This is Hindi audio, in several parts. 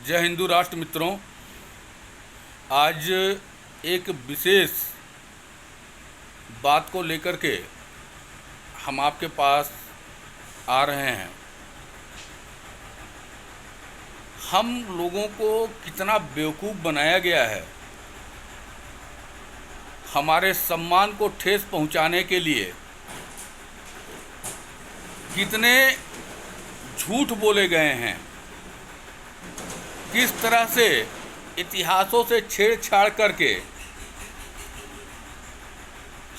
जय हिंदू राष्ट्र मित्रों, आज एक विशेष बात को लेकर के हम आपके पास आ रहे हैं। हम लोगों को कितना बेवकूफ़ बनाया गया है, हमारे सम्मान को ठेस पहुंचाने के लिए कितने झूठ बोले गए हैं, किस तरह से इतिहासों से छेड़छाड़ करके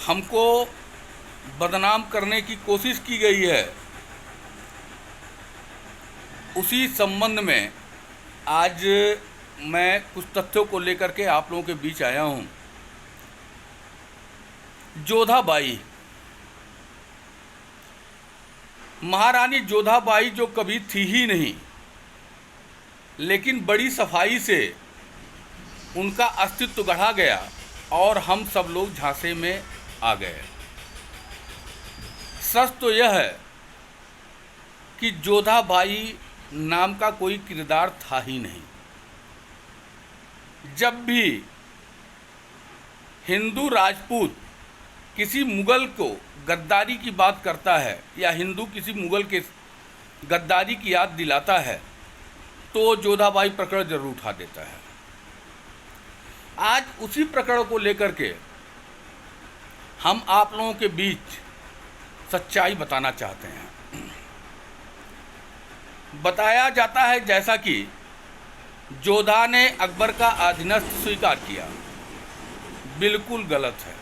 हमको बदनाम करने की कोशिश की गई है। उसी संबंध में आज मैं कुछ तथ्यों को लेकर के आप लोगों के बीच आया हूँ। जोधाबाई, महारानी जोधाबाई जो कभी थी ही नहीं, लेकिन बड़ी सफाई से उनका अस्तित्व गढ़ा गया और हम सब लोग झांसे में आ गए। सच तो यह है कि जोधाबाई नाम का कोई किरदार था ही नहीं। जब भी हिंदू राजपूत किसी मुगल को गद्दारी की बात करता है या हिंदू किसी मुगल के गद्दारी की याद दिलाता है तो जोधाबाई प्रकरण जरूर उठा देता है। आज उसी प्रकरण को लेकर के हम आप लोगों के बीच सच्चाई बताना चाहते हैं। बताया जाता है जैसा कि जोधा ने अकबर का अधीनस्थ स्वीकार किया, बिल्कुल गलत है।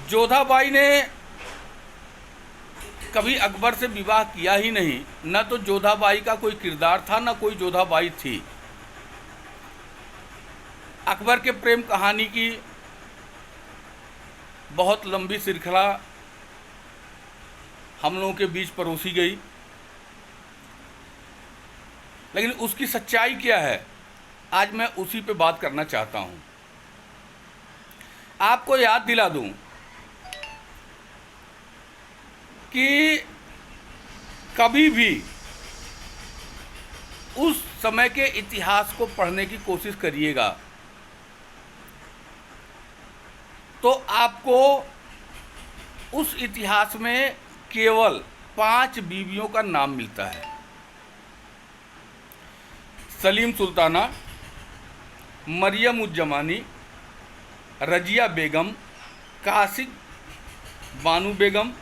जोधाबाई ने कभी अकबर से विवाह किया ही नहीं, न तो जोधाबाई का कोई किरदार था, न कोई जोधाबाई थी। अकबर के प्रेम कहानी की बहुत लंबी श्रृंखला हम लोगों के बीच परोसी गई, लेकिन उसकी सच्चाई क्या है, आज मैं उसी पे बात करना चाहता हूं। आपको याद दिला दूं कि कभी भी उस समय के इतिहास को पढ़ने की कोशिश करिएगा तो आपको उस इतिहास में केवल 5 बीवियों का नाम मिलता है। सलीम सुल्ताना, मरियम उज जमानी, रजिया बेगम, कासिम बानू बेगम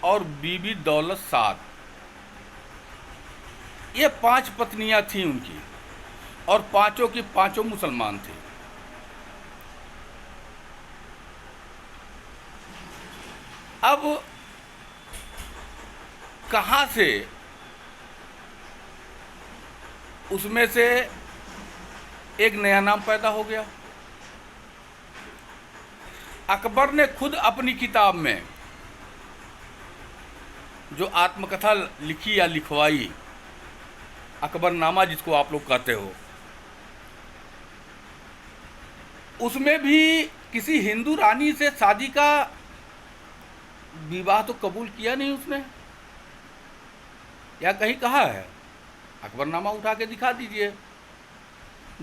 और बीबी दौलत साद। ये 5 पत्नियां थीं उनकी और पांचों की पांचों मुसलमान थे। अब कहां से उसमें से एक नया नाम पैदा हो गया? अकबर ने खुद अपनी किताब में जो आत्मकथा लिखी या लिखवाई, अकबरनामा जिसको आप लोग कहते हो, उसमें भी किसी हिंदू रानी से शादी का विवाह तो कबूल किया नहीं उसने, या कहीं कहा है? अकबरनामा उठा के दिखा दीजिए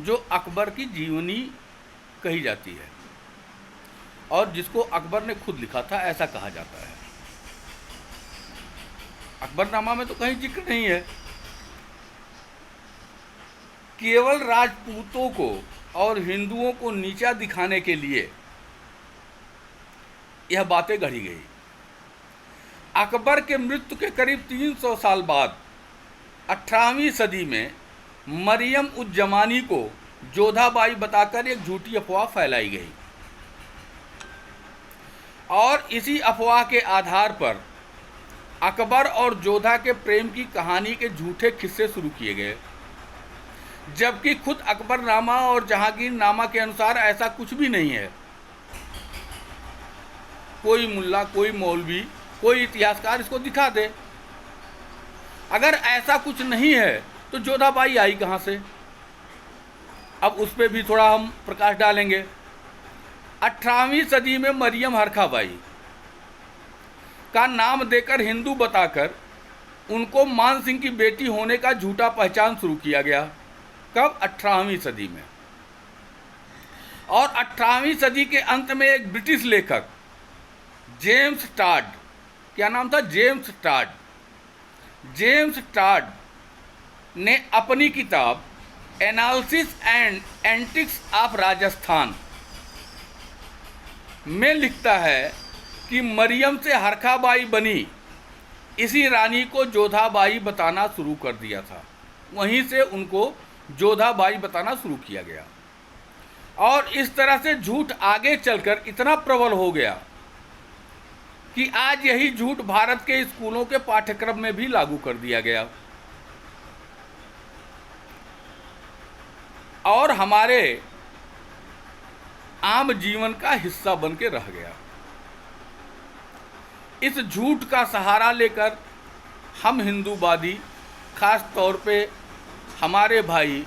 जो अकबर की जीवनी कही जाती है और जिसको अकबर ने खुद लिखा था, ऐसा कहा जाता है। अकबरनामा में तो कहीं जिक्र नहीं है। केवल राजपूतों को और हिंदुओं को नीचा दिखाने के लिए यह बातें गढ़ी गई। अकबर के मृत्यु के करीब 300 साल बाद 18वीं सदी में मरियम उज जमानी को जोधाबाई बताकर एक झूठी अफवाह फैलाई गई और इसी अफवाह के आधार पर अकबर और जोधा के प्रेम की कहानी के झूठे किस्से शुरू किए गए, जबकि खुद अकबरनामा और जहांगीरनामा के अनुसार ऐसा कुछ भी नहीं है। कोई मुल्ला, कोई मौलवी, कोई इतिहासकार इसको दिखा दे। अगर ऐसा कुछ नहीं है तो जोधाबाई आई कहाँ से? अब उस पर भी थोड़ा हम प्रकाश डालेंगे। 18वीं सदी में मरियम हरखाबाई का नाम देकर हिंदू बताकर उनको मान सिंह की बेटी होने का झूठा पहचान शुरू किया गया। कब? 18वीं सदी में। और 18वीं सदी के अंत में एक ब्रिटिश लेखक जेम्स टाड, क्या नाम था? James Tod. जेम्स टाड ने अपनी किताब analysis and antics of Rajasthan में लिखता है कि मरियम से हरखाबाई बनी इसी रानी को जोधाबाई बताना शुरू कर दिया था। वहीं से उनको जोधाबाई बताना शुरू किया गया और इस तरह से झूठ आगे चलकर इतना प्रबल हो गया कि आज यही झूठ भारत के स्कूलों के पाठ्यक्रम में भी लागू कर दिया गया और हमारे आम जीवन का हिस्सा बन के रह गया। इस झूठ का सहारा लेकर हम हिंदूवादी, खास तौर पे हमारे भाई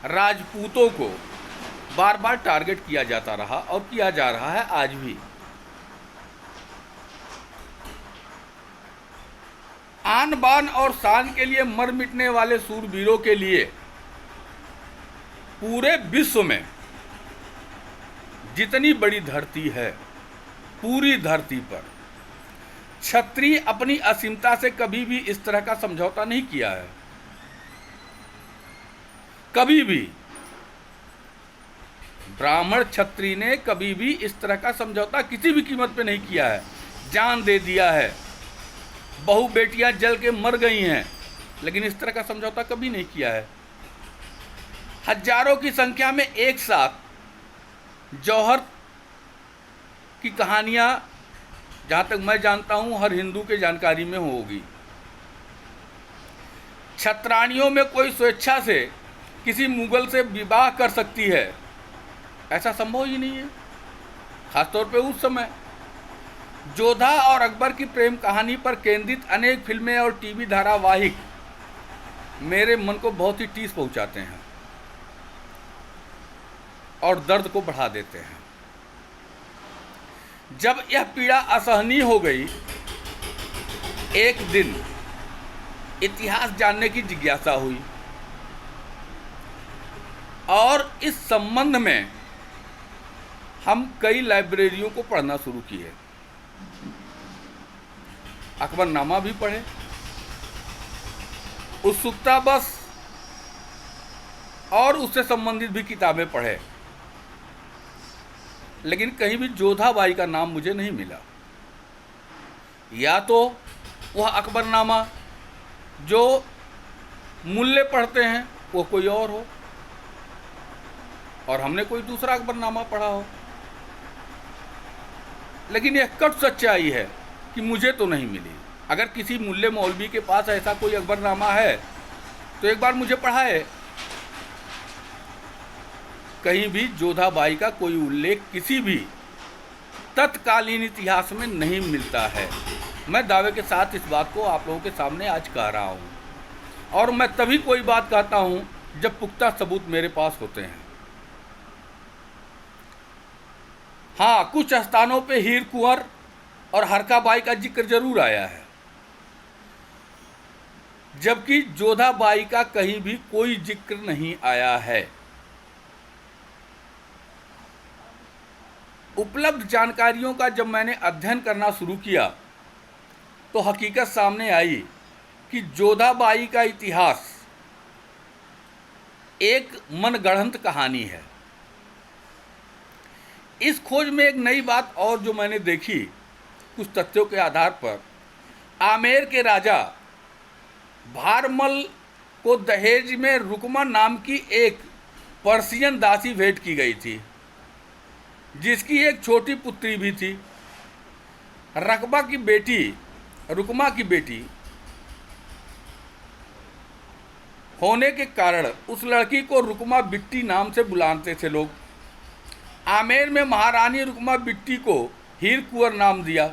राजपूतों को बार बार टारगेट किया जाता रहा और किया जा रहा है आज भी। आन बान और शान के लिए मर मिटने वाले सूरवीरों के लिए पूरे विश्व में जितनी बड़ी धरती है, पूरी धरती पर क्षत्रिय अपनी असीमता से कभी भी इस तरह का समझौता नहीं किया है। कभी भी ब्राह्मण क्षत्रिय ने कभी भी इस तरह का समझौता किसी भी कीमत पे नहीं किया है। जान दे दिया है, बहु बेटियां जल के मर गई हैं, लेकिन इस तरह का समझौता कभी नहीं किया है। हजारों की संख्या में एक साथ जौहर की कहानियां, जहां तक मैं जानता हूं, हर हिंदू के जानकारी में होगी। क्षत्राणियों में कोई स्वेच्छा से किसी मुगल से विवाह कर सकती है, ऐसा संभव ही नहीं है। खासतौर पे उस समय जोधा और अकबर की प्रेम कहानी पर केंद्रित अनेक फिल्में और टीवी धारावाहिक मेरे मन को बहुत ही ठेस पहुंचाते हैं और दर्द को बढ़ा देते हैं। जब यह पीड़ा असहनीय हो गई, एक दिन इतिहास जानने की जिज्ञासा हुई और इस संबंध में हम कई लाइब्रेरियों को पढ़ना शुरू किए। अकबरनामा भी पढ़े, उत्सुकता बस, और उससे संबंधित भी किताबें पढ़े, लेकिन कहीं भी जोधाबाई का नाम मुझे नहीं मिला। या तो वह अकबरनामा जो मुल्ले पढ़ते हैं वो कोई और हो और हमने कोई दूसरा अकबरनामा पढ़ा हो, लेकिन यह कट सच्चाई है कि मुझे तो नहीं मिली। अगर किसी मुल्ले मौलवी के पास ऐसा कोई अकबरनामा है तो एक बार मुझे पढ़ाए। कहीं भी जोधाबाई का कोई उल्लेख किसी भी तत्कालीन इतिहास में नहीं मिलता है। मैं दावे के साथ इस बात को आप लोगों के सामने आज कह रहा हूँ, और मैं तभी कोई बात कहता हूँ जब पुख्ता सबूत मेरे पास होते हैं। हाँ, कुछ स्थानों पे हीर कुंवर और हरखाबाई का जिक्र जरूर आया है, जबकि जोधाबाई का कहीं भी कोई जिक्र नहीं आया है। उपलब्ध जानकारियों का जब मैंने अध्ययन करना शुरू किया तो हकीकत सामने आई कि जोधाबाई का इतिहास एक मनगढ़ंत कहानी है। इस खोज में एक नई बात और जो मैंने देखी कुछ तथ्यों के आधार पर, आमेर के राजा भारमल को दहेज में रुकमा नाम की एक पर्शियन दासी भेंट की गई थी, जिसकी एक छोटी पुत्री भी थी। रुकमा की बेटी होने के कारण उस लड़की को रुकमा बिट्टी नाम से बुलाते थे लोग। आमेर में महारानी रुकमा बिट्टी को हीर कुंवर नाम दिया।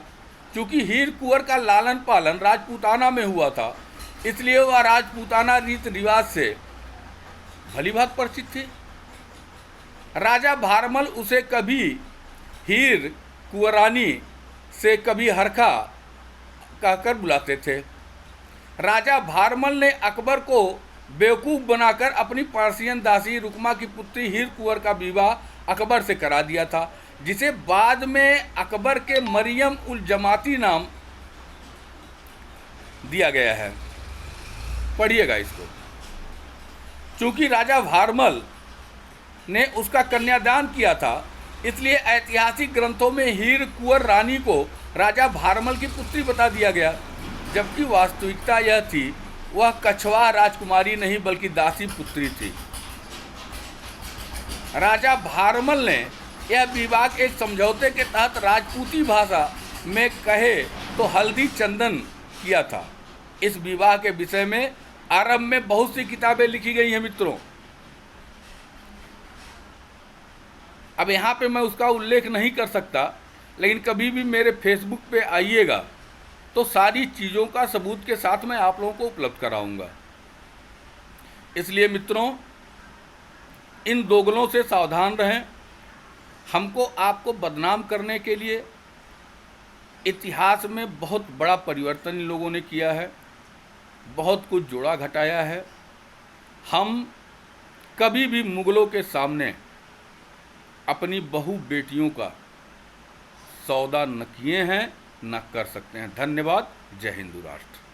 चूँकि हीर कुंवर का लालन पालन राजपूताना में हुआ था, इसलिए वह राजपूताना रीत रिवाज से भली भांति परिचित थी। राजा भारमल उसे कभी हीर कुंवरानी से कभी हरखा कहकर बुलाते थे। राजा भारमल ने अकबर को बेवकूफ़ बनाकर अपनी पार्सियन दासी रुकमा की पुत्री हीर कुंवर का विवाह अकबर से करा दिया था, जिसे बाद में अकबर के मरियम उल जमाती नाम दिया गया है। पढ़िएगा इसको। चूंकि राजा भारमल ने उसका कन्यादान किया था, इसलिए ऐतिहासिक ग्रंथों में हीर कुंवर रानी को राजा भारमल की पुत्री बता दिया गया, जबकि वास्तविकता यह थी वह कछवा राजकुमारी नहीं बल्कि दासी पुत्री थी। राजा भारमल ने यह विवाह एक समझौते के तहत राजपूती भाषा में कहे तो हल्दी चंदन किया था। इस विवाह के विषय में अरब में बहुत सी किताबें लिखी गई हैं मित्रों। अब यहाँ पे मैं उसका उल्लेख नहीं कर सकता, लेकिन कभी भी मेरे फेसबुक पे आइएगा तो सारी चीज़ों का सबूत के साथ मैं आप लोगों को उपलब्ध कराऊंगा। इसलिए मित्रों, इन दोगलों से सावधान रहें। हमको आपको बदनाम करने के लिए इतिहास में बहुत बड़ा परिवर्तन इन लोगों ने किया है, बहुत कुछ जोड़ा घटाया है। हम कभी भी मुगलों के सामने अपनी बहू बेटियों का सौदा न किए हैं, न कर सकते हैं। धन्यवाद। जय हिंदू राष्ट्र।